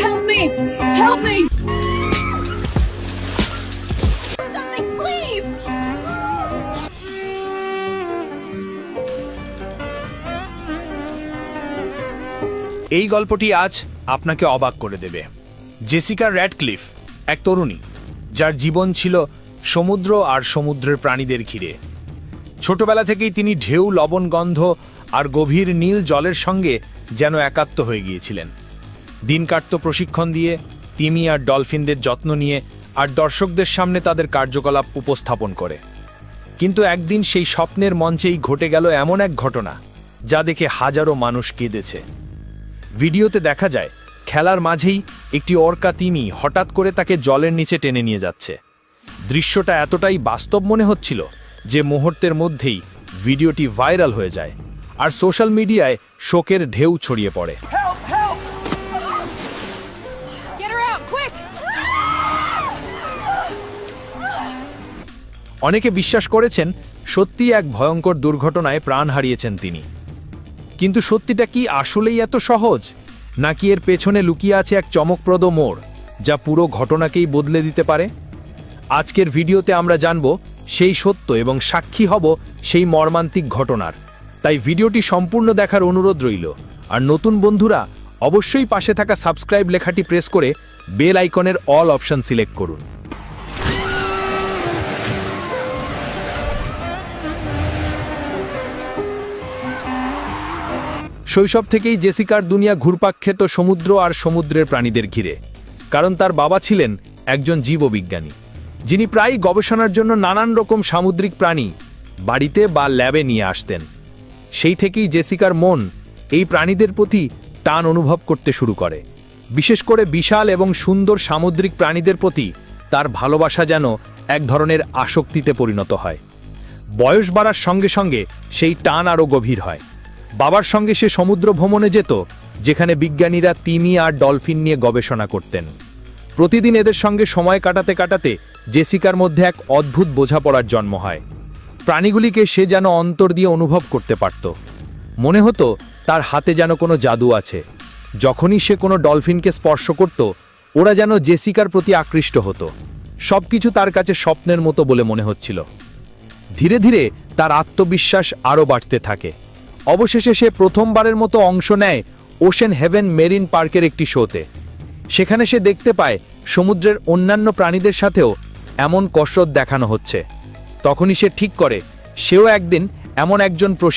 Help me! Help me! Something, please! এই গল্পটি আজ আপনাকে অবাক করে দেবে। জেসিকা র্যাডক্লিফ এক তরুণী, যার জীবন ছিল সমুদ্র আর সমুদ্রের প্রাণীদের ঘিরে। ছোটবেলা থেকেই তিনি ঢেউ, লবণগন্ধ আর গভীর নীল জলের সঙ্গে যেন একাত্ম হয়ে গিয়েছিলেন। দিন কাটত প্রশিক্ষণ দিয়ে, তিমি আর ডলফিনদের যত্ন নিয়ে, আর দর্শকদের সামনে তাদের কার্যকলাপ উপস্থাপন করে। কিন্তু একদিন সেই স্বপ্নের মঞ্চেই ঘটে গেল এমন এক ঘটনা, যা দেখে হাজারো মানুষ কেঁদেছে। ভিডিওতে দেখা যায় খেলার মাঝেই একটি অর্কা তিমি হঠাৎ করে তাকে জলের নিচে টেনে নিয়ে যাচ্ছে। দৃশ্যটা এতটাই বাস্তব মনে হচ্ছিল যে মুহূর্তের মধ্যেই ভিডিওটি ভাইরাল হয়ে যায়, আর সোশ্যাল মিডিয়ায় শোকের ঢেউ ছড়িয়ে পড়ে। Get her out, quick! অনেকে বিশ্বাস করেছেন সত্যি এক ভয়ঙ্কর দুর্ঘটনায় প্রাণ হারিয়েছেন তিনি। কিন্তু সত্যিটা কি আসলেই এত সহজ, নাকি এর পেছনে লুকিয়ে আছে এক চমকপ্রদ মোড়, যা পুরো ঘটনাকেই বদলে দিতে পারে? আজকের ভিডিওতে আমরা জানব সেই সত্য এবং সাক্ষী হব সেই মর্মান্তিক ঘটনার। তাই ভিডিওটি সম্পূর্ণ দেখার অনুরোধ রইল। আর নতুন বন্ধুরা অবশ্যই পাশে থাকা সাবস্ক্রাইব লেখাটি প্রেস করে বেল আইকনের অল অপশন সিলেক্ট করুন। শৈশব থেকেই জেসিকার দুনিয়া ঘুরপাক খেত সমুদ্র আর সমুদ্রের প্রাণীদের ঘিরে। কারণ তার বাবা ছিলেন একজন জীববিজ্ঞানী, যিনি প্রায়ই গবেষণার জন্য নানান রকম সামুদ্রিক প্রাণী বাড়িতে বা ল্যাবে নিয়ে আসতেন। সেই থেকেই জেসিকার মন এই প্রাণীদের প্রতি টান অনুভব করতে শুরু করে। বিশেষ করে বিশাল এবং সুন্দর সামুদ্রিক প্রাণীদের প্রতি তার ভালোবাসা যেন এক ধরনের আসক্তিতে পরিণত হয়। বয়স বাড়ার সঙ্গে সঙ্গে সেই টান আরও গভীর হয়। বাবার সঙ্গে সে সমুদ্র ভ্রমণে যেত, যেখানে বিজ্ঞানীরা তিমি আর ডলফিন নিয়ে গবেষণা করতেন। প্রতিদিন এদের সঙ্গে সময় কাটাতে কাটাতে জেসিকার মধ্যে এক অদ্ভুত বোঝাপড়ার জন্ম হয়। প্রাণীগুলিকে সে যেন অন্তর দিয়ে অনুভব করতে পারত। মনে হতো তার হাতে যেন কোনো জাদু আছে। যখনই সে কোনো ডলফিনকে স্পর্শ করত, ওরা যেন জেসিকার প্রতি আকৃষ্ট হতো। সবকিছু তার কাছে স্বপ্নের মতো বলে মনে হচ্ছিল। ধীরে ধীরে তার আত্মবিশ্বাস আরও বাড়তে থাকে। অবশেষে সে প্রথমবারের মতো অংশ নেয় ওশেন হেভেন মেরিন পার্কের একটি শোতে। সেখানে সে দেখতে পায় সমুদ্রের অন্যান্য প্রাণীদের সাথেও এমন কসরত দেখানো হচ্ছে। তখনই সে ঠিক করে সেও একদিন এমন একজন